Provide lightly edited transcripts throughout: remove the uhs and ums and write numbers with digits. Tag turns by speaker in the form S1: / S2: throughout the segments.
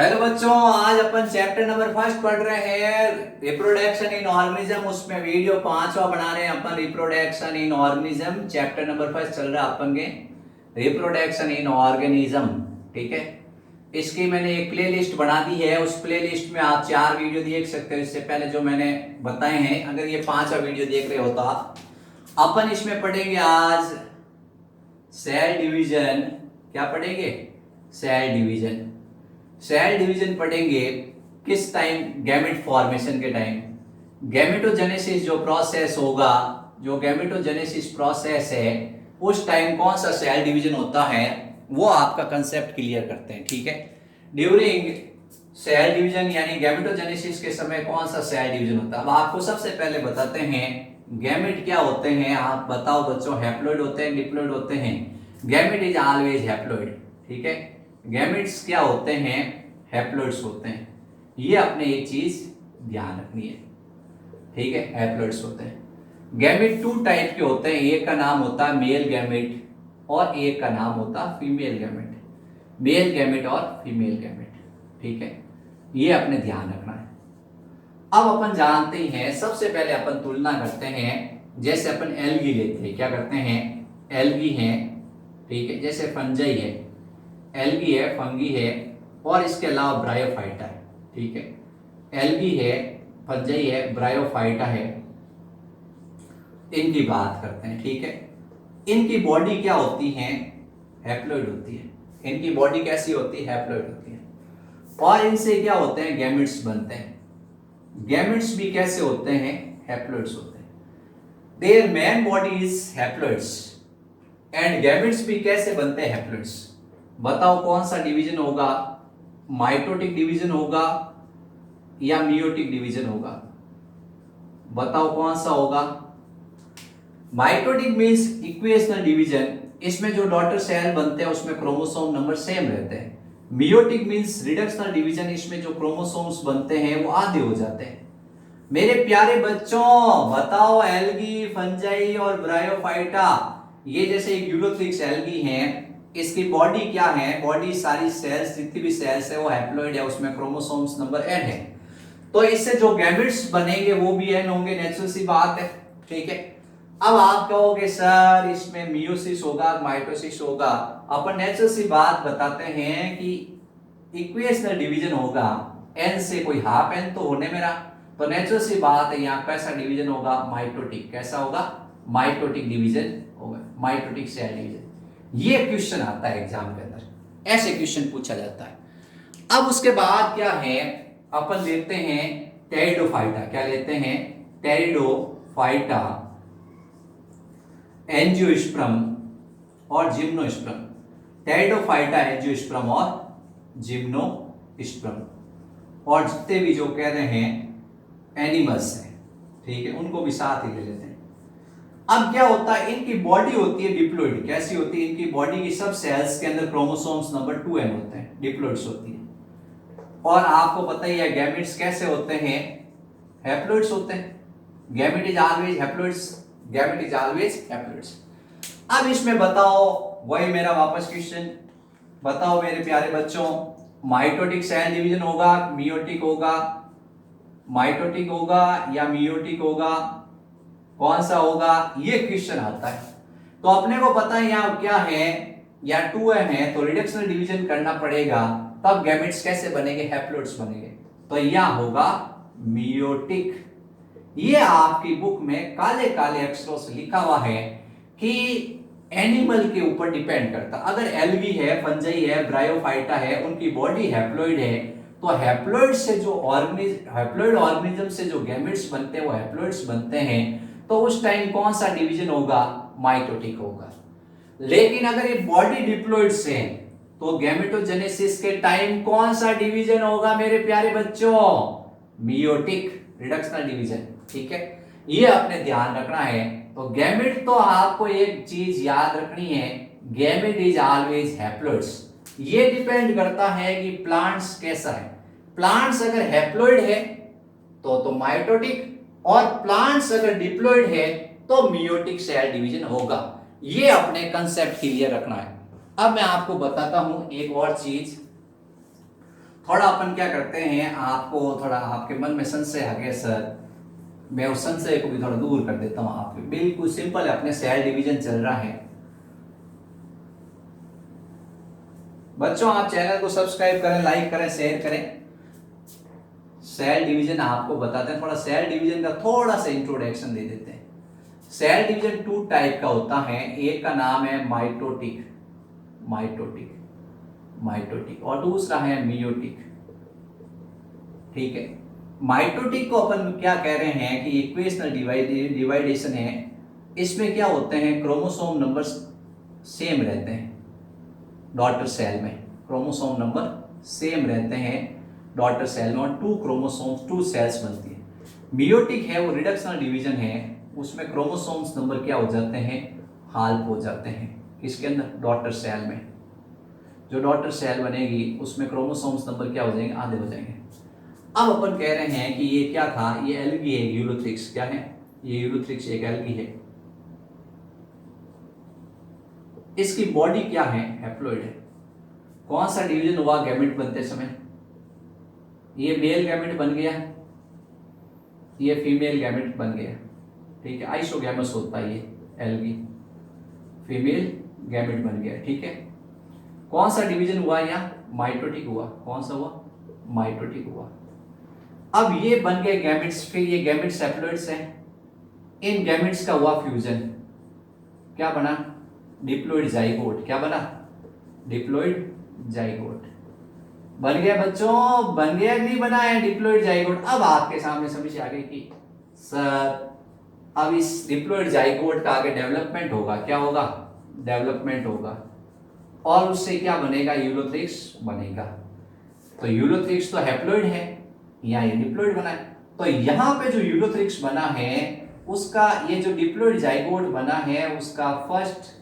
S1: Hello बच्चों, आज अपन chapter number first पढ़ रहे हैं रिप्रोडक्शन इन ऑर्गेनिज्म। उसमें वीडियो 5वां बना रहे हैं अपन। Reproduction in organism chapter number first चल रहा है अपन के, रिप्रोडक्शन इन ऑर्गेनिज्म। ठीक है, इसकी मैंने एक प्ले लिस्ट बना दी है। उस प्ले लिस्ट में आप 4 वीडियो देख सकते हो। इससे पहले जो मैंने बताए हैं, अगर ये 5वां वीडियो देख रहे हो तो अपन इसमें पढ़ेंगे आज सेल डिवीजन। क्या पढ़ेंगे? Cell division. सेल डिवीजन पढ़ेंगे किस टाइम? गैमेट फॉर्मेशन के टाइम। गैमेटोजेनेसिस जो प्रोसेस होगा, जो गैमेटोजेनेसिस प्रोसेस है, उस टाइम कौन सा सेल डिवीजन होता है, वो आपका कंसेप्ट क्लियर करते हैं। ठीक है, ड्यूरिंग सेल डिवीजन यानी गैमेटोजेनेसिस के समय कौन सा सेल डिवीजन होता है। अब आपको सबसे पहले बताते हैं गैमेट क्या होते हैं। आप बताओ बच्चों, हैप्लॉइड होते हैं, डिप्लॉइड होते हैं? Gamete is always haploid. ठीक है, गैमेट्स क्या होते हैं? हैप्लॉइड्स होते हैं। ये अपने एक चीज ध्यान रखनी है। ठीक है, हैप्लॉइड्स होते हैं। गैमेट 2 टाइप के होते हैं। एक का नाम होता है मेल गैमेट और एक का नाम होता है फीमेल गैमेट। मेल गैमेट और फीमेल गैमेट। ठीक है, ये अपने ध्यान रखना है। अब अपन जानते ही हैं, सबसे पहले अपन तुलना करते हैं। जैसे अपन एल्गी लेते हैं, क्या करते हैं? एल्गी है, ठीक है, जैसे फंजाई है, एल्गी है, फंगी है, और इसके अलावा ब्रायोफाइटा है। ठीक है, एल्गी है, फंजाई है, ब्रायोफाइटा है, इनकी बात करते हैं। ठीक है, इनकी बॉडी क्या होती है? हैप्लॉइड होती है। इनकी बॉडी कैसी होती है? हैप्लॉइड होती है। और इनसे क्या होते हैं? गैमेट्स बनते हैं। गैमेट्स भी कैसे होते हैं? हैप्लॉइड्स होते हैं। Their main body is haploids and gametes भी कैसे बनते हैं? हैप्लॉइड्स। बताओ कौन सा डिवीजन होगा? माइटोटिक डिवीजन होगा या मियोटिक डिवीजन होगा? बताओ कौन सा होगा? Mitotic means equational division. इसमें जो डॉटर सेल बनते हैं उसमें क्रोमोसोम नंबर सेम रहते हैं। Meiotic means reductional division. इसमें जो क्रोमोसोम्स बनते हैं वो आधे हो जाते हैं। मेरे प्यारे बच्चों, बताओ एल्गी, फंजाई और ब्रायोफाइटा, ये जैसे यूरोथ्रिक्स एल्गी हैं, इसकी बॉडी क्या है? बॉडी सारी सेल्स, जितनी भी सेल्स है वो हैप्लॉइड है, उसमें क्रोमोसोम्स नंबर n है। तो इससे जो गैमेट्स बनेंगे वो भी n होंगे, नेचुरल सी बात है। ठीक है, अब आप कहोगे सर इसमें मियोसिस होगा, माइटोसिस होगा। अपन नेचुरल सी बात बताते हैं कि इक्वेशनल डिवीजन होगा, n से कोई हाफ n तो होने मेरा, तो नेचुरल सी बात है यहाँ कैसा डिवीजन होगा? माइटोटिक। कैसा होगा? माइटोटिक डिवीजन होगा, माइटोटिक सेल डिवीजन। ये क्वेश्चन आता है एग्जाम के अंदर, ऐसे क्वेश्चन पूछा जाता है। अब उसके बाद क्या है? अपन लेते हैं टेरिडोफाइटा। क्या लेते हैं? टेरिडोफाइटा, एंजियोस्पर्म और जिम्नोस्पर्म। टेरिडोफाइटा, एंजियोस्पर्म और जिम्नोस्पर्म, और जितने भी जो कह रहे हैं एनिमल्स हैं, ठीक है, उनको भी साथ ही ले लेते हैं। अब क्या होता है? इनकी बॉडी होती है डिप्लॉइड। कैसी होती है? इनकी बॉडी की सब सेल्स के अंदर क्रोमोसोम्स नंबर 2n होते हैं, डिप्लॉइड्स होती है। और आपको पता ही है गैमेट्स कैसे होते हैं? हैप्लॉइड्स होते हैं। Gamete is always haploids, gamete is always haploids. अब इसमें बताओ, वही मेरा वापस क्वेश्चन, बताओ मेरे प्यारे बच्चों, माइटोटिक सेल डिवीजन होगा, मियोटिक होगा? माइटोटिक होगा या मियोटिक होगा? कौन सा होगा? ये क्वेश्चन आता है। तो अपने को पता है यहाँ क्या है, या 2n है, तो रिडक्शनल डिवीजन करना पड़ेगा, तब गैमेट्स कैसे बनेंगे? हैप्लॉइड्स बनेंगे। तो यहाँ होगा मियोटिक। ये आपकी बुक में काले काले अक्षरों से लिखा हुआ है कि एनिमल के ऊपर डिपेंड करता। अगर एल्गी है, फंजाई है, ब्रायोफाइटा है, उनकी बॉडी हैप्लॉइड है, तो हैप्लॉइड से जो हैप्लॉइड ऑर्गेनिज्म से जो गैमेट्स बनते हैं वो हैप्लॉइड्स बनते हैं। तो उस टाइम कौन सा डिवीजन होगा? माइटोटिक होगा। लेकिन अगर ये बॉडी डिप्लॉइड्स है तो गैमेटोजेनेसिस के टाइम कौन सा डिवीजन होगा मेरे प्यारे बच्चों? Meiotic, reductional division. ठीक है, ये अपने ध्यान रखना है। तो गैमेट, तो आपको एक चीज याद रखनी है, गैमेट इज ऑलवेज हैप्लॉइड्स। ये डिपेंड करता है कि प्लांट्स कैसा है। प्लांट्स अगर हैप्लॉइड है तो माइटोटिक, और प्लांट्स अगर डिप्लॉइड है तो मियोटिक सेल डिवीजन होगा। ये अपने कंसेप्ट क्लियर रखना है। अब मैं आपको बताता हूं एक और चीज, थोड़ा अपन क्या करते हैं, आपको थोड़ा आपके मन में संशय आ गया सर, मैं उस संशय को भी थोड़ा दूर कर देता हूं आपके। बिल्कुल सिंपल है, अपने सेल डिवीजन चल रहा है बच्चों। आप चैनल को सब्सक्राइब करें, लाइक करें, शेयर करें। सेल डिवीजन आपको बताते हैं, थोड़ा सेल डिवीजन का थोड़ा सा इंट्रोडक्शन दे देते हैं। सेल डिवीजन 2 टाइप का होता है, एक का नाम है माइटोटिक, माइटोटिक, माइटोटिक, और दूसरा है मियोटिक। ठीक है, माइटोटिक को अपन क्या कह रहे हैं कि इक्वेशनल डिवाइडेशन है। इसमें क्या होते हैं, क्रोमोसोम नंबर सेम रहते हैं डॉटर सेल में, क्रोमोसोम नंबर सेम रहते हैं डॉटर सेल में, और 2 क्रोमोसोम्स 2 सेल्स बनती है। मियोटिक है वो रिडक्शनल डिवीजन है, उसमें क्रोमोसोम्स नंबर क्या हो जाते हैं, हाल्फ हो जाते हैं। किसके अंदर, डॉटर सेल में। जो डॉटर सेल बनेगी उसमें क्रोमोसोम्स नंबर क्या हो जाएंगे, आधे हो जाएंगे। अब अपन कह रहे हैं कि ये क्या था, ये एल्गी है, यूलोथ्रिक्स। क्या है ये, यूलोथ्रिक्स एक एल्गी है। इसकी बॉडी क्या है, हैप्लॉइड है। कौन सा डिवीजन हुआ गैमेट बनते समय, ये मेल गैमेट बन गया, ये फीमेल गैमेट बन गया। ठीक है, आइसोगैमस होता है ये एल्गी, फीमेल गैमेट बन गया। ठीक है, कौन सा डिवीजन हुआ यहाँ, माइटोटिक हुआ। कौन सा हुआ, माइटोटिक हुआ। अब ये बन गए गैमेट्स, फिर ये गैमेट्स हैप्लॉइड्स हैं। इन गैमेट्स का हुआ फ्यूजन, क्या बना, डिप्लॉइड जाइगोट। क्या बना, डिप्लॉइड जाइगोट बन गया बच्चों, बन गया कि नहीं बना है डिप्लॉइड जाइगोट। अब आपके सामने समझ आ गई कि सर अब इस डिप्लॉइड जाइगोट का आगे डेवलपमेंट होगा, क्या होगा, डेवलपमेंट होगा, और उससे क्या बनेगा, यूलोथ्रिक्स बनेगा। तो यूलोथ्रिक्स तो हैप्लॉइड है, यहाँ ये डिप्लॉइड बना है। तो यहाँ पे जो यूलोथ्रिक्स बना है उसका, ये जो डिप्लॉइड जाइगोट बना है उसका first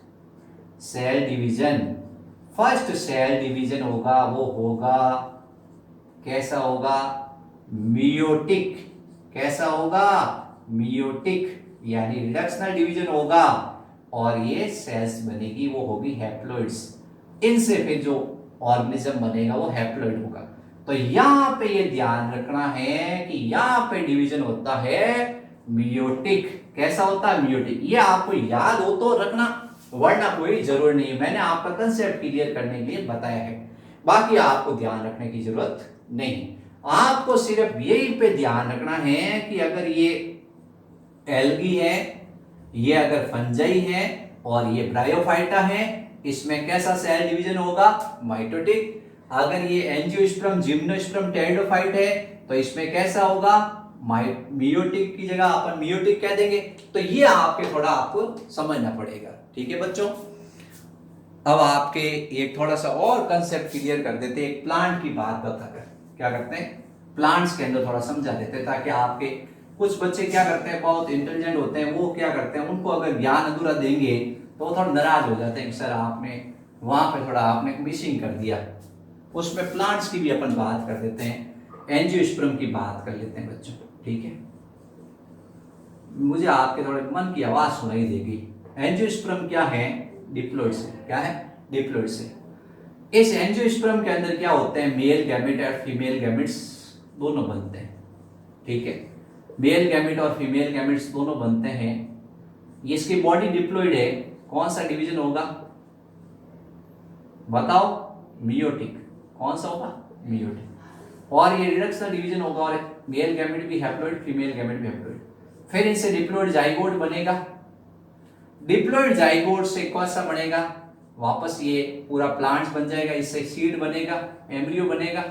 S1: cell division, first cell division होगा वो होगा कैसा होगा, मियोटिक। कैसा होगा, मियोटिक, यानी रिडक्शनल डिवीजन होगा, और ये सेल्स बनेगी वो होगी हैप्लॉइड्स। इनसे फिर जो ऑर्गेनिज्म बनेगा वो हैप्लॉइड होगा। तो यहां पे ये ध्यान रखना है कि यहां पे डिवीजन होता है मियोटिक। कैसा होता है, मियोटिक। ये आपको याद हो तो रखना, वरना कोई जरूर नहीं है, मैंने आपका कंसेप्ट क्लियर करने के लिए बताया है, बाकी आपको ध्यान रखने की जरूरत नहीं। आपको सिर्फ यही पे ध्यान रखना है कि अगर ये एल्गी है, ये अगर फंजाई है, और ये ब्रायोफाइटा है, इसमें कैसा सेल डिवीजन होगा, माइटोटिक। अगर ये एंजियोस्पर्म, जिम्नोस्पर्म, टेरिडोफाइट है तो इसमें कैसा होगा, मियोटिक की जगह अपन मियोटिक कह देंगे। तो ये आपके थोड़ा आपको समझना पड़ेगा। ठीक है बच्चों, अब आपके एक थोड़ा सा और कंसेप्ट क्लियर कर देते हैं, एक प्लांट की बात बताकर। क्या करते हैं, प्लांट्स के अंदर थोड़ा समझा देते हैं, ताकि आपके कुछ बच्चे क्या करते हैं, बहुत इंटेलिजेंट होते हैं, वो क्या करते हैं, उनको अगर ज्ञान अधूरा देंगे तो वो थोड़ा नाराज हो जाते हैं, सर आपने वहां पे थोड़ा आपने मिसिंग कर दिया। उसमें प्लांट्स की भी अपन बात कर देते हैं, एंजियोस्पर्म की बात कर लेते हैं बच्चों। ठीक है, मुझे आपके थोड़े मन की आवाज सुनाई देगी। एंजियोस्पर्म क्या है, डिप्लॉइड से। क्या है, डिप्लॉइड से। इस एंजियोस्पर्म के अंदर क्या होते हैं, मेल गैमेट और फीमेल गैमेट्स दोनों बनते हैं। ठीक है, मेल गैमेट और फीमेल गैमेट्स दोनों बनते हैं। इसकी बॉडी डिप्लॉइड है, कौन सा डिवीजन होगा बताओ, मियोटिक। कौन सा होगा, मियोटिक। और ये रिडक्शनल डिवीजन होगा, और मेल गैमेट भी हैप्लॉइड, फीमेल गैमेट भी हैप्लॉइड। फिर इनसे डिप्लॉइड जाइगोट बनेगा। डिप्लॉइड जाइगोट से कौन सा बनेगा, वापस ये पूरा प्लांट्स बन जाएगा, इससे सीड बनेगा, एम्ब्रियो बनेगा।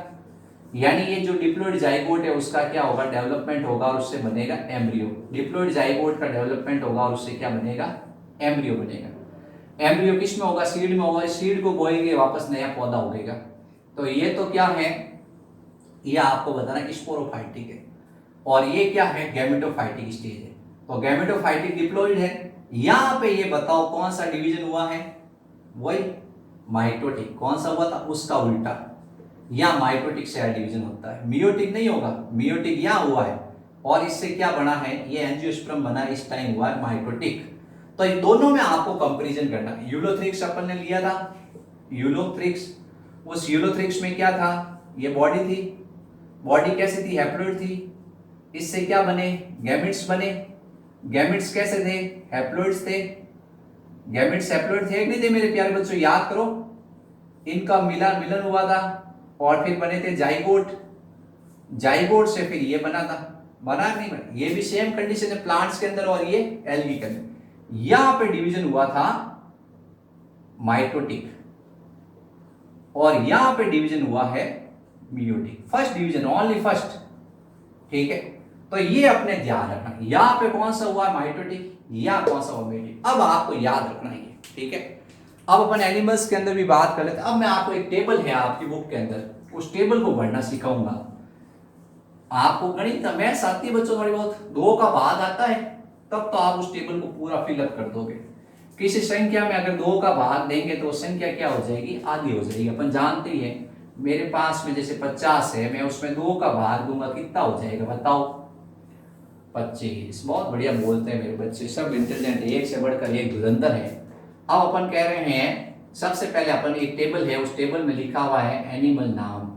S1: यानी ये जो डिप्लॉइड जाइगोट है उसका क्या होगा, डेवलपमेंट होगा, और उससे बनेगा एम्ब्रियो। डिप्लॉइड जाइगोट का डेवलपमेंट होगा और उससे क्या बनेगा, एम्ब्रियो बनेगा। एम्ब्रियो किस में होगा, सीड में होगा। सीड को बोएंगे, वापस नया पौधा उगेगा। तो ये तो क्या है, ये आपको बताना स्पोरोफाइटिक है, और ये क्या है, गैमेटोफाइटिक स्टेज है। तो गैमेटोफाइटिक डिप्लॉइड है। यहां पे ये बताओ कौन सा डिवीजन हुआ है, वही माइटोटिक। कौन सा हुआ था, उसका उल्टा, यहां माइटोटिक सेल डिवीजन होता है, मियोटिक नहीं होगा। मियोटिक यहां हुआ है, और इससे क्या बना है, ये एंजियोस्पर्म बना, इस टाइम हुआ है माइटोटिक। तो इन दोनों में आपको कंपैरिजन करना है। यूलोथ्रिक्स अपन ने लिया था, यूलोथ्रिक्स, उस यूलोथ्रिक्स में क्या था, ये बॉडी थी, बॉडी कैसी थी, हैप्लॉइड थी। इससे क्या बने, गैमेट्स बने। गैमेट्स कैसे थे, हैप्लॉइड्स थे। गैमेट्स हैप्लॉइड थे कि नहीं थे मेरे प्यारे बच्चों, याद करो। इनका मिलन हुआ था और फिर बने थे जाइगोट। जाइगोट से फिर ये बना था, बना नहीं बना, ये भी सेम कंडीशन है प्लांट्स के अंदर और ये एल्गी के अंदर। यहां पे डिवीजन हुआ था माइटोटिक और यहां पे डिवीजन हुआ है meiotic. First division, only first, ठीक है। तो ये अपने ध्यान रखना, यहां पे कौन सा हुआ माइटोटिक, यहां कौन सा हुआ मियोटिक, अब आपको याद रखना है, ठीक है। अब अपन एनिमल्स के अंदर भी बात कर लेते हैं। अब मैं आपको एक टेबल है आपकी बुक के अंदर, उस टेबल को भरना सिखाऊंगा। आपको गणित मैथ्स आती है बच्चों थोड़ी बहुत, 2 का भाग आता है, तब तो आप उस टेबल को पूरा फिलअप कर दोगे। किसी संख्या में अगर 2 का भाग देंगे तो संख्या क्या हो जाएगी, आधी हो जाएगी। अपन जानते ही हैं, मेरे पास में जैसे 50 है, मैं उसमें 2 का भाग दूंगा, कितना हो जाएगा बताओ, 25। बहुत बढ़िया बोलते हैं मेरे बच्चे, सब इंटेलिजेंट, एक से बढ़कर एक धुरंधर है। अब अपन कह रहे हैं, सबसे पहले अपन एक टेबल है, उस टेबल में लिखा हुआ है एनिमल नाम,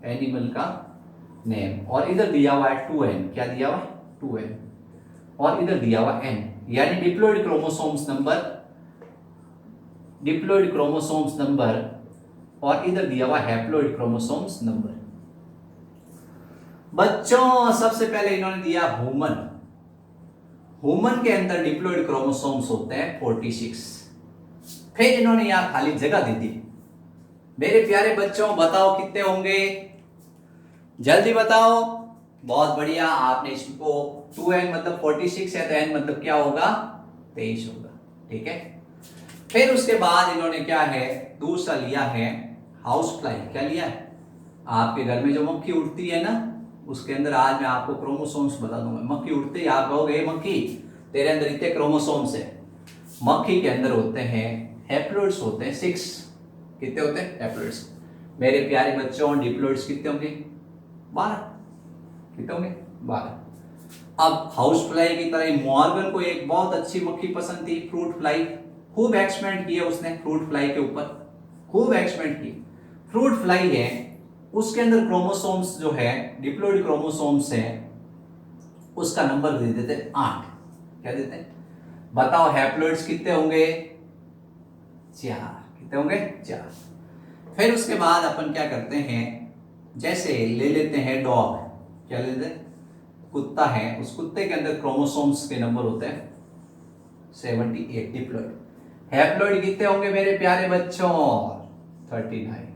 S1: एनिमल का नेम, और इधर दिया हुआ है 2n, क्या दिया हुआ है 2n, और इधर दिया हुआ n, यानी diploid chromosomes number, diploid chromosomes number, और इधर दिया हुआ हैप्लॉइड क्रोमोसोम्स नंबर। बच्चों सबसे पहले इन्होंने दिया ह्यूमन, ह्यूमन के अंदर डिप्लॉइड क्रोमोसोम्स होते हैं 46। फिर इन्होंने यहां खाली जगह दे दी। मेरे प्यारे बच्चों बताओ कितने होंगे, जल्दी बताओ। बहुत बढ़िया, आपने इसको 2n मतलब 46 है तो n मतलब क्या होगा 23 होगा, ठीक है। फिर उसके बाद इन्होंने क्या है, दूसरा लिया है हाउस फ्लाई। क्या लिया है, आपके घर में जो मक्खी उड़ती है ना, उसके अंदर आज मैं आपको क्रोमोसोम्स बता दूंगा। मक्खी उड़ती है, आप कहोगे मक्खी तेरे अंदर इतने क्रोमोसोम्स है। मक्खी के अंदर होते हैं हैप्लॉइड्स, होते हैं 6। कितने होते हैं हैप्लॉइड्स, मेरे प्यारे बच्चों डिप्लॉइड्स कितने होंगे 12। कितने होंगे 12। अब हाउस फ्लाई की तरह मॉर्गन को एक बहुत अच्छी मक्खी पसंद थी, फ्रूट फ्लाई। खूब एक्सपेरिमेंट किए उसने फ्रूट फ्लाई के ऊपर, खूब एक्सपेरिमेंट किए। फ्रूट फ्लाई है, उसके अंदर क्रोमोसोम्स जो है, डिप्लॉइड क्रोमोसोम्स है, उसका नंबर दे देते 8। क्या देते हैं बताओ, हैप्लॉइड्स कितने होंगे 4। कितने होंगे 4। फिर उसके बाद अपन क्या करते हैं, जैसे ले लेते हैं डॉग, क्या ले लेते हैं कुत्ता है, उस कुत्ते के अंदर क्रोमोसोम्स के नंबर होते हैं 78 डिप्लॉइड। हैप्लॉइड कितने होंगे मेरे प्यारे बच्चों 39।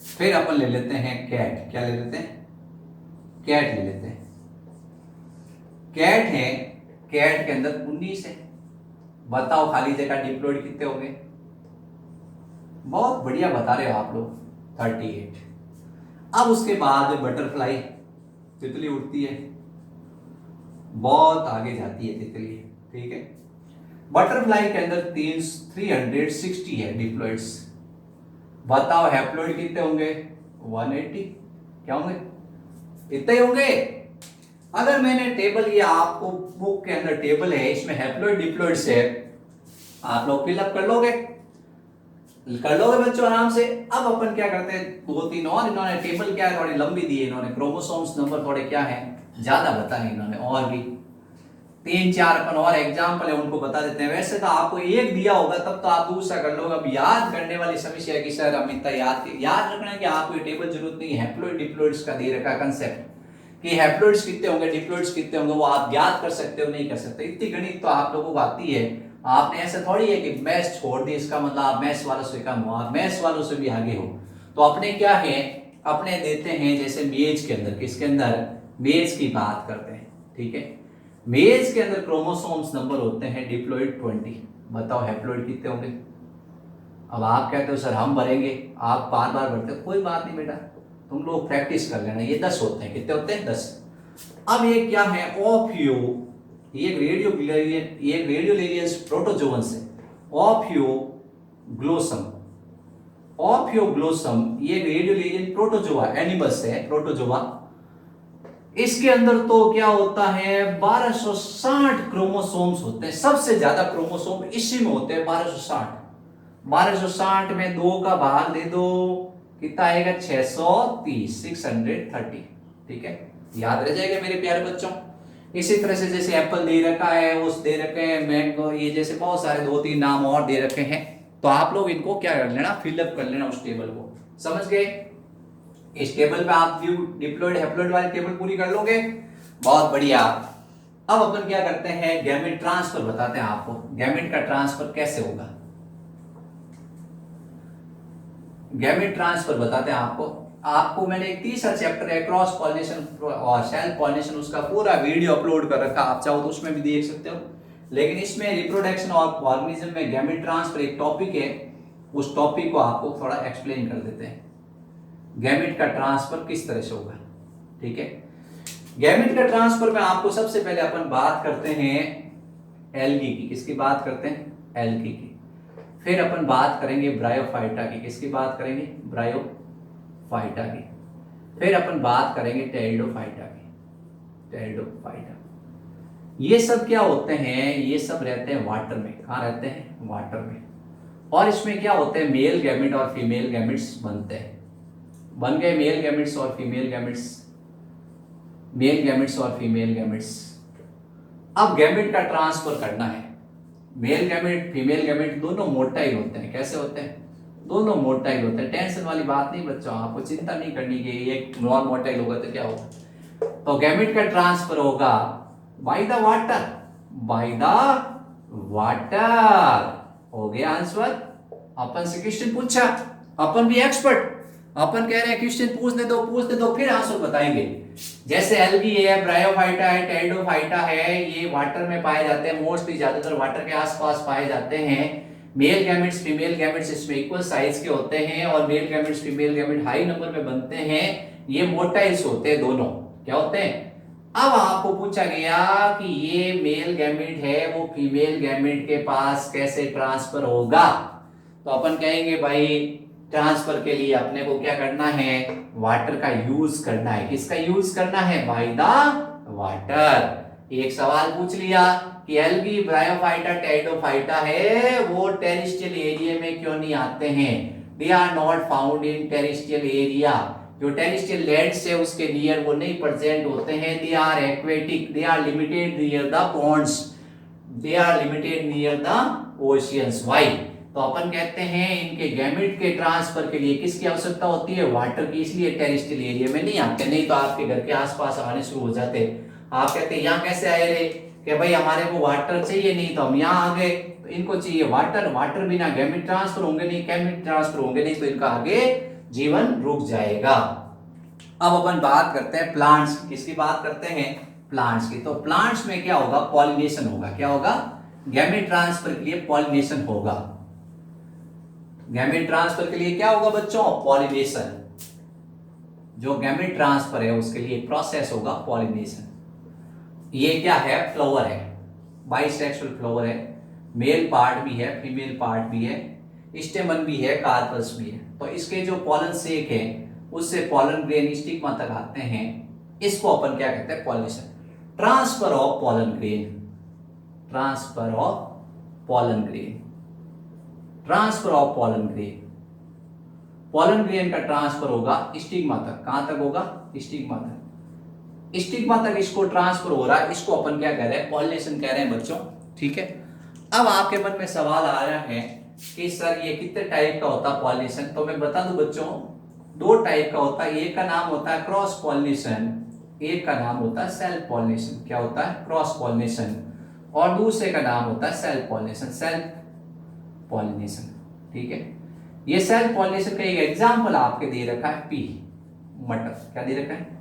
S1: फिर अपन ले लेते हैं कैट, क्या ले लेते हैं कैट ले लेते हैं। कैट है, कैट के अंदर 19 है। बताओ खाली जगह डिप्लॉइड कितने होंगे, बहुत बढ़िया बता रहे हो आप लोग 38। अब उसके बाद बटरफ्लाई, तितली उड़ती है, बहुत आगे जाती है तितली, ठीक है। बटरफ्लाई के अंदर 360 है डिप्लॉइड्स। बताओ हैप्लॉइड कितने होंगे 180। क्या होंगे इतने होंगे। अगर मैंने टेबल, ये आपको बुक के अंदर टेबल है, इसमें हैप्लॉइड डिप्लॉइड्स है, आप लोग फिलअप कर लोगे बच्चों आराम से। अब अपन क्या करते हैं, 2-3 और इन्होंने टेबल क्या है थोड़ी लंबी दी है इन्होंने, क्रोमोसोम्स नंबर थोड़े क्या है ज्यादा बताए इन्होंने, और भी 3-4 अपन और एग्जाम्पल है उनको बता देते हैं। वैसे तो आपको एक दिया होगा तब तो आप दूसरा कर लोगे। अब याद करने वाली समस्या है कि सर हम इतना याद रखना है कि आपको ये टेबल जरूरत नहीं है। हैप्लॉइड डिप्लॉइड्स का दे रखा कंसेप्ट कि हैप्लॉइड्स कितने होंगे डिप्लॉइड्स कितने होंगे, वो आप याद कर सकते हो नहीं कर सकते। इतनी गणित तो आप लोगों को आती है। आपने ऐसा थोड़ी है कि मैथ्स छोड़ दी इसका मतलब आप मैथ्स वालों से कम हो, आप मैथ्स वालों से भी आगे हो। तो अपने क्या है, अपने देते हैं जैसे मेज के अंदर, किसके अंदर मेज की बात करते हैं, ठीक है। मेज के अंदर क्रोमोसोम्स नंबर होते हैं डिप्लॉइड 20। बताओ हैप्लॉइड कितने होंगे। अब आप कहते हो सर हम भरेंगे, आप बार बार भरते हो, कोई बात नहीं बेटा, तुम लोग प्रैक्टिस कर लेना। ये 10 होते हैं, कितने होते हैं 10। अब ये क्या है ऑफियो, ये रेडियोलेरियस प्रोटोजोअन्स है। ऑफियोग्लोसम ये रेडियोलेरियन प्रोटोजोआ एनिमल्स है, प्रोटोजोआ। इसके अंदर तो क्या होता है 1260 क्रोमोसोम्स होते हैं। सबसे ज्यादा क्रोमोसोम इसी में होते हैं 1260 में 2 का भाग दे दो कितना आएगा 630, 630। ठीक है, याद रह जाएगा मेरे प्यारे बच्चों। इसी तरह से जैसे एप्पल दे रखा है, उस दे रखे हैं मैंगो, ये जैसे बहुत सारे 2-3 नाम और दे रखे हैं, तो आप लोग इनको क्या कर लेना, फिलअप कर लेना उस टेबल को। समझ गए? इस टेबल पे आप डिप्लॉयड हैप्लॉयड वाली टेबल पूरी कर लोगे, बहुत बढ़िया। अब अपन क्या करते हैं, गैमेट ट्रांसफर बताते हैं आपको। गैमेट का ट्रांसफर कैसे होगा, गैमेट ट्रांसफर बताते हैं आपको मैंने एक तीसरा चैप्टर है क्रॉस पॉलिनेशन और सेल्फ पॉलिनेशन, उसका पूरा वीडियो अपलोड कर रखा, आप चाहो तो उसमें भी देख सकते हो। लेकिन इसमें रिप्रोडक्शन और ऑर्गेनिज्म में गैमेट ट्रांसफर एक टॉपिक है, उस टॉपिक को आपको थोड़ा एक्सप्लेन कर देते हैं, गैमेट का ट्रांसफर किस तरह से होगा। ठीक है, गैमेट का ट्रांसफर में आपको सबसे पहले अपन बात करते हैं एल्गी की। किसकी बात करते हैं? एल्गी की। फिर अपन बात करेंगे ब्रायोफाइटा की। किसकी बात करेंगे? ब्रायोफाइटा की। फिर अपन बात करेंगे टेरिडोफाइटा की, टेरिडोफाइटा। ये सब क्या होते हैं, ये सब रहते हैं वाटर में। कहाँ रहते हैं? वाटर में। और इसमें क्या होते हैं, मेल गैमेट और फीमेल गैमेट्स बनते हैं। बन गए मेल गैमेट्स और फीमेल गैमेट्स, मेल गैमेट्स और फीमेल गैमेट्स। अब गैमेट का ट्रांसफर करना है। मेल गैमेट फीमेल गैमेट दोनों मोटाइल होते हैं। कैसे होते हैं? दोनों मोटाइल होते हैं। टेंशन वाली बात नहीं बच्चों, आपको चिंता नहीं करनी कि एक नॉन मोटाइल होगा तो क्या होगा। तो गैमेट का ट्रांसफर होगा by the water, by the water. हो गया आंसर। अपन से क्वेश्चन पूछा, अपन भी एक्सपर्ट, अपन कह रहे हैं क्वेश्चन पूछ दे दो फिर आंसर बताएंगे। जैसे एल्गी है, ब्रायोफाइटा है, टेरिडोफाइटा है, ये वाटर में पाए जाते हैं, मोस्टली ज्यादातर वाटर के आसपास पाए जाते हैं। मेल गैमेट्स फीमेल गैमेट्स इसमें इक्वल साइज के होते हैं, और male gametes female gamete high number में बनते हैं। ये मोटाइल्स होते हैं दोनों। क्या होते हैं? अब आपको पूछा गया कि ये मेल गैमेट है, वो फीमेल गैमेट के पास कैसे ट्रांसफर होगा। तो अपन कहेंगे भाई ट्रांसफर के लिए अपने को क्या करना है, वाटर का यूज करना है। किसका यूज करना है? By the water. एक सवाल पूछ लिया कि एल्गी ब्रायोफाइटा टेरिडोफाइटा है, वो टेरेस्ट्रियल एरिया में क्यों नहीं आते हैं? They are not found in terrestrial area. जो टेरेस्ट्रियल लैंड्स है उसके नियर वो नहीं प्रेजेंट होते हैं। They are aquatic, they are limited near the ponds, they are limited near the oceans. Why? तो अपन कहते हैं इनके गैमेट के ट्रांसफर के लिए किसकी आवश्यकता होती है? वाटर की। इसलिए टेरेस्ट्रियल एरिया में नहीं आते, नहीं तो आपके घर के आसपास आने शुरू हो जाते। आप कहते हैं यहाँ कैसे आए रे, कि भाई हमारे को वाटर चाहिए, नहीं तो हम यहाँ आ गए। तो इनको चाहिए वाटर, वाटर बिना गैमेट ट्रांसफर होंगे नहीं, गैमेट ट्रांसफर होंगे नहीं, तो इनका आगे जीवन रुक जाएगा। अब अपन बात करते हैं प्लांट्स की। किसकी बात करते हैं? प्लांट्स की। तो प्लांट्स में क्या होगा? पॉलिनेशन होगा। क्या होगा? गैमेट ट्रांसफर के लिए पॉलिनेशन होगा। गैमेट ट्रांसफर के लिए क्या होगा बच्चों? पॉलिनेशन। जो गैमेट ट्रांसफर है उसके लिए प्रोसेस होगा पॉलिनेशन। ये क्या है? फ्लावर है, बाइसेक्सुअल फ्लावर है, मेल पार्ट भी है, फीमेल पार्ट भी है, स्टेमन भी है, कार्पस भी है। तो इसके जो पॉलन सेक है उससे पॉलन ग्रेन स्टिग्मा तक आते हैं, इसको अपन क्या कहते हैं? Pollination. Transfer of pollen grain, transfer of pollen grain, transfer of pollen grain. Pollen grain का ट्रांसफर होगा स्टिग्मा तक। कहां तक होगा? स्टिग्मा तक। स्टिग्मा तक इसको ट्रांसफर हो रहा है, इसको अपन क्या कह रहे हैं? पॉलिनेशन कह रहे हैं बच्चों। ठीक है, अब आपके मन में सवाल आ रहा है कि सर ये कितने टाइप का होता है पॉलिनेशन? तो मैं बता दूं बच्चों, 2 टाइप का होता है। एक का नाम होता है क्रॉस पॉलिनेशन, एक का नाम होता है सेल्फ पॉलिनेशन। क्या होता है? Cross pollination. और दूसरे का नाम होता है सेल्फ पॉलिनेशन, सेल्फ पॉलिनेशन। ठीक है, ये सेल्फ पॉलिनेशन का एक एग्जांपल आपके दे रखा है पी, मटर। क्या दे रखा है?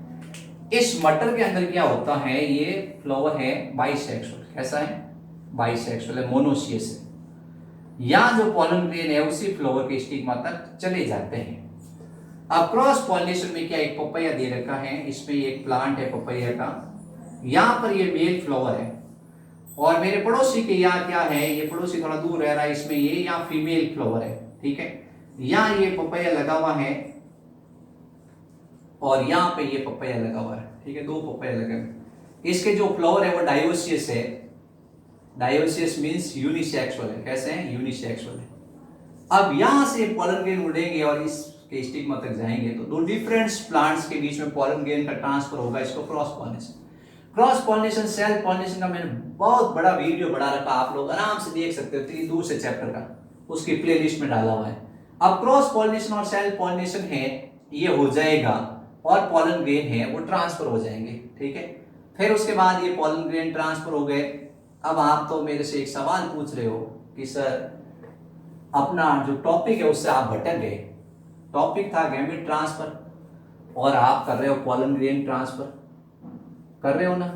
S1: इस मटर के अंदर क्या होता है, ये फ्लावर है बाइसेक्सुअल। कैसा है? बाइसेक्सुअल है, मोनोसियस है। यहां जो पॉलन ग्रेन है उसी फ्लावर के स्टिग्मा तक चले जाते हैं। अब क्रॉस पॉलिनेशन में क्या, एक पपैया दे रखा है, इसमें एक प्लांट है पपैया का, यहां पर ये मेल फ्लावर है, और मेरे पड़ोसी के यहाँ क्या है, ये पड़ोसी थोड़ा दूर रह रहा है, इसमें ये यहाँ फीमेल फ्लावर है। ठीक है, यहाँ ये पपैया लगा हुआ है और यहाँ पे ये पपैया लगा हुआ है। ठीक है, 2 पपैया लगे हुए। इसके जो फ्लावर है वो डायोसियस है। डायोसियस मींस यूनिसेक्सुअल है। कैसे है? यूनिसेक्सुअल है। अब यहां से पॉलन ग्रेन उड़ेंगे और इस स्टिग्मा तक जाएंगे तो दो डिफरेंट प्लांट्स के बीच में पॉलन ग्रेन का ट्रांसफर होगा, इसको cross pollination. Cross pollination, self pollination का मैंने बहुत बड़ा वीडियो बना रखा, आप लोग आराम से देख सकते हो, 3 दूर से चैप्टर का, उसकी प्लेलिस्ट में डाला हुआ है। अब क्रॉस पॉलिनेशन और सेल्फ पॉलिनेशन है, ये हो जाएगा, और पॉलन ग्रेन है वो ट्रांसफर हो जाएंगे, ठीक है। फिर उसके बाद ये पॉलन ग्रेन ट्रांसफर हो गए। अब आप तो मेरे से एक सवाल पूछ रहे हो कि सर अपना जो टॉपिक है उससे आप भटक गए, टॉपिक था गैमेट ट्रांसफर और आप कर रहे हो पॉलन ग्रेन ट्रांसफर, कर रहे हो ना,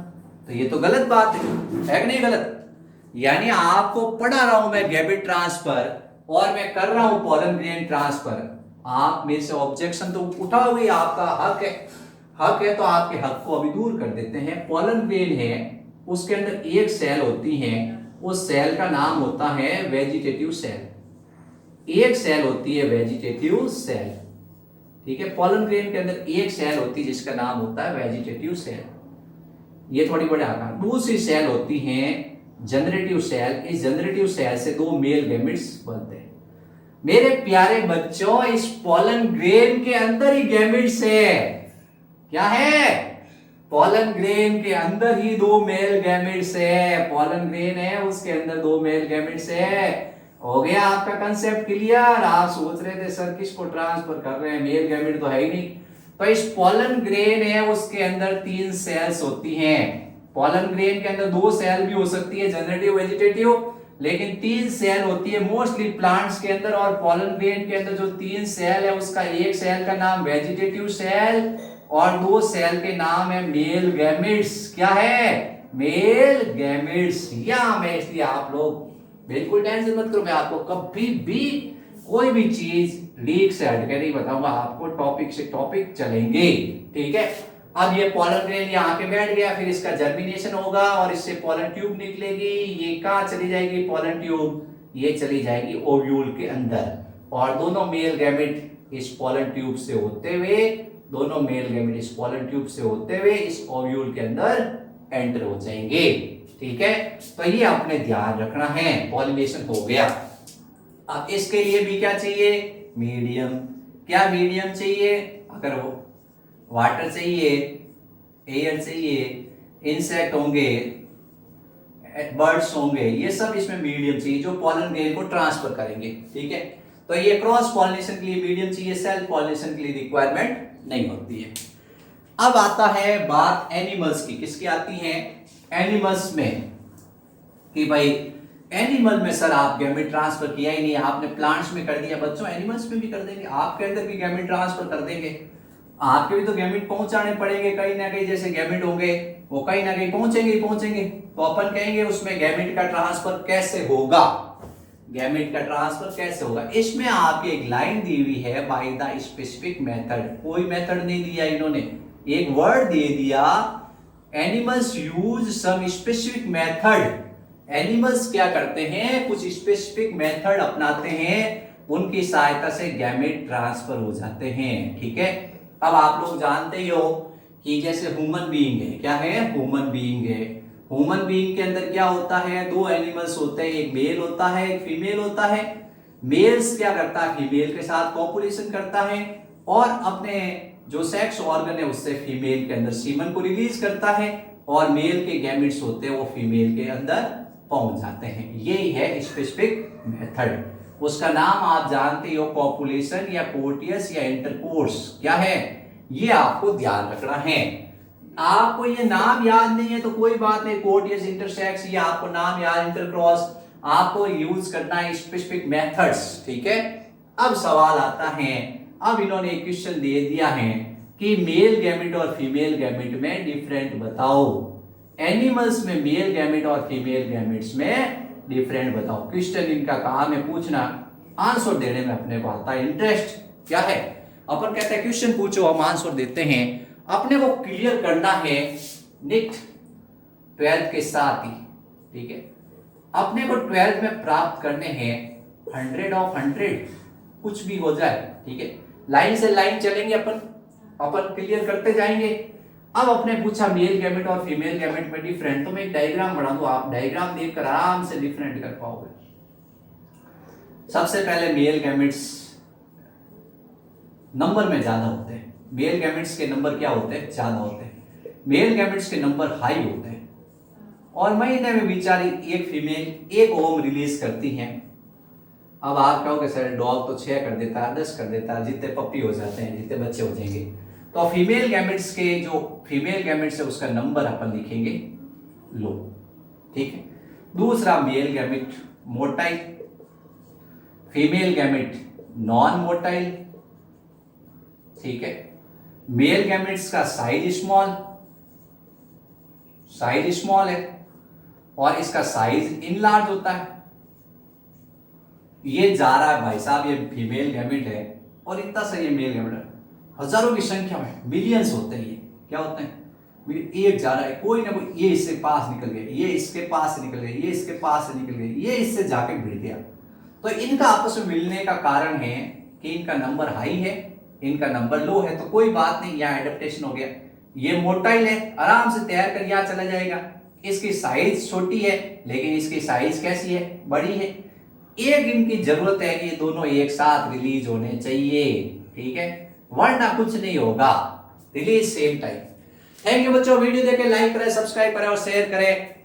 S1: तो ये तो गलत बात है कि नहीं गलत? यानी आपको पढ़ा रहा हूं मैं गैमेट ट्रांसफर और मैं कर रहा हूं पॉलन ग्रेन ट्रांसफर, आप मेरे से ऑब्जेक्शन तो उठाओगे, आपका हक है, हक है तो आपके हक को अभी दूर कर देते हैं। पॉलन ग्रेन है, उसके अंदर एक सेल होती है, उस सेल का नाम होता है वेजिटेटिव सेल, एक सेल होती है वेजिटेटिव सेल, ठीक है। पॉलन ग्रेन के अंदर एक सेल होती है जिसका नाम होता है वेजिटेटिव सेल, ये थोड़ी बड़े आकार। दूसरी सेल होती है जनरेटिव सेल, इस जनरेटिव सेल से 2 मेल गैमेट्स बनते हैं। मेरे प्यारे बच्चों, इस पॉलन ग्रेन के अंदर ही गैमेट्स है, क्या है? पॉलन ग्रेन के अंदर ही 2 मेल गैमेट्स है, पॉलन ग्रेन है उसके अंदर 2 मेल गैमेट्स है। हो गया आपका कंसेप्ट क्लियर? आप सोच रहे थे सर किसको ट्रांसफर कर रहे हैं, मेल गैमेट तो है ही नहीं। तो इस पॉलन ग्रेन है उसके अंदर 3 सेल्स होती हैं। पॉलन ग्रेन के अंदर 2 सेल भी हो सकती है, जनरेटिव वेजिटेटिव, लेकिन 3 सेल होती है मोस्टली प्लांट्स के अंदर। और पॉलन ग्रेन के अंदर जो 3 सेल है उसका एक सेल का नाम वेजिटेटिव सेल और 2 सेल के नाम है मेल गैमेट्स। क्या है? Male gametes. या मैं इसलिए आप लोग बिल्कुल टेंशन मत करो, मैं आपको कभी भी कोई भी चीज लीक से हटके नहीं बताऊंगा, आपको टॉपिक से टॉपिक चलेंगे, ठीक है। अब ये पॉलन ग्रेन यहाँ के बैठ गया, फिर इसका जर्मिनेशन होगा और इससे पॉलन ट्यूब निकलेगी। ये कहाँ चली जाएगी पॉलन ट्यूब? ये चली जाएगी ओव्यूल के अंदर, और दोनों मेल गैमेट इस पॉलन ट्यूब से होते हुए, दोनों मेल गैमेट इस पॉलन ट्यूब से होते हुए इस ओव्यूल के अंदर एंटर हो जाएंगे, ठीक है। तो ये आपने ध्यान रखना है। पॉलिनेशन हो गया। अब इसके लिए भी क्या चाहिए? मीडियम। क्या मीडियम चाहिए? अगर वो वाटर चाहिए, एयर चाहिए, इंसेक्ट होंगे, बर्ड्स होंगे, ये सब इसमें मीडियम चाहिए जो पॉलन ग्रेन को ट्रांसफर करेंगे, ठीक है। तो ये क्रॉस पॉलिनेशन के लिए मीडियम चाहिए, सेल्फ पॉलिनेशन के लिए रिक्वायरमेंट नहीं होती है। अब आता है बात एनिमल्स की। किसकी आती है? एनिमल्स में, कि भाई एनिमल में सर आप गैमेट ट्रांसफर किया ही नहीं, आपने प्लांट्स में कर दिया। बच्चों एनिमल्स में भी कर देंगे, आपके अंदर भी गैमेट ट्रांसफर कर देंगे, आपके भी तो गैमेट पहुंचाने पड़ेंगे कहीं ना कहीं, जैसे गैमेट होंगे वो कहीं ना कहीं पहुंचेंगे ही पहुंचेंगे। तो अपन कहेंगे उसमें गैमेट का ट्रांसफर कैसे होगा, गैमेट का ट्रांसफर कैसे होगा। इसमें आपकी एक लाइन दी हुई है, बाय द स्पेसिफिक मेथड। कोई मेथड नहीं दिया इन्होंने, एक वर्ड दे दिया, animals use some specific method. Animals क्या करते हैं? कुछ स्पेसिफिक मेथड अपनाते हैं, उनकी सहायता से गैमेट ट्रांसफर हो जाते हैं, ठीक है। अब आप लोग जानते ही हो कि जैसे ह्यूमन बीइंग है, क्या है? ह्यूमन बीइंग है। ह्यूमन बीइंग के अंदर क्या होता है? 2 एनिमल्स होते हैं, एक मेल होता है एक फीमेल होता है। मेल्स क्या करता है? फीमेल के साथ कॉपुलेशन करता है और अपने जो सेक्स ऑर्गन है उससे फीमेल के अंदर सीमन को रिलीज करता है, और मेल के गैमेट्स होते हैं वो फीमेल के अंदर पहुंच जाते हैं। यही है स्पेसिफिक मेथड। उसका नाम आप जानते हो, कॉपुलेशन या कोर्टियस या इंटरकोर्स। क्या है? ये आपको ध्यान रखना है। आपको ये नाम याद नहीं है तो कोई बात नहीं, कोर्टियस, इंटरसेक्स, ये आपको नाम याद, इंटरक्रॉस, आपको यूज करना है स्पेसिफिक मेथड्स, ठीक है। अब सवाल आता है, अब इन्होंने एक क्वेश्चन दे दिया है कि मेल गैमेट और फीमेल गैमेट में डिफरेंट बताओ। एनिमल्स में मेल गैमेट और फीमेल गैमेट्स में डिफरेंट बताओ। क्वेश्चन इनका काम है पूछना, आंसर देने में अपने को आता है इंटरेस्ट। क्या है? अपन कहते हैं क्वेश्चन पूछो, हम आंसर देते हैं। अपने को क्लियर करना है निट 12th के साथ ही, ठीक है। अपने को 12th में प्राप्त करने हैं 100 ऑफ 100, कुछ भी हो जाए, ठीक है। लाइन से लाइन चलेंगे, अपन क्लियर करते जाएंगे। अब अपने पूछा मेल गैमेट और फीमेल गैमेट में डिफरेंट, तो मैं एक डायग्राम बना दूं, आप डायग्राम देखकर आराम से डिफरेंट कर पाओगे। सबसे पहले मेल गैमेट्स, नंबर में ज्यादा होते हैं। मेल गैमेट्स के नंबर क्या होते हैं? ज्यादा होते हैं। मेल गैमेट्स के नंबर हाई होते हैं। और महीने में बेचारी एक फीमेल 1 ओवम रिलीज करती हैं। अब आप कहोगे सर डॉग तो 6 कर देता है, 10 कर देता है, जितने पप्पी हो जाते हैं, जितने बच्चे हो जाएंगे। तो फीमेल गैमेट्स के जो फीमेल गैमेट्स है उसका नंबर अपन लिखेंगे लो, ठीक है। दूसरा male gamete motile, female gamete non motile, ठीक है। मेल गैमेट्स का साइज स्मॉल है और इसका साइज इनलार्ज होता है। ये जा रहा है भाई साहब, ये फीमेल गैमेट है और इतना सा ये मेल गैमेट है, हजारों की संख्या में, मिलियंस होते हैं। ये क्या होते हैं? एक जा रहा है, कोई ना कोई, ये इससे पास निकल गया, ये इसके पास से निकल गया, ये इसके पास से निकल गया, ये इससे जाके भिड़ गया। तो इनका आपस में मिलने का कारण है कि इनका नंबर हाई है, इनका नंबर लो है, तो कोई बात नहीं, यहाँ एडेप्टेशन हो गया। ये मोटाइल है, आराम से तैयार कर यहाँ चला जाएगा। इसकी साइज छोटी है लेकिन इसकी साइज कैसी है? बड़ी है। एक इनकी जरूरत है कि ये दोनों एक साथ रिलीज होने चाहिए, ठीक है, वरना कुछ नहीं होगा। Release same time. Thank you बच्चों, वीडियो देखे लाइक करें, सब्सक्राइब करें और शेयर करें।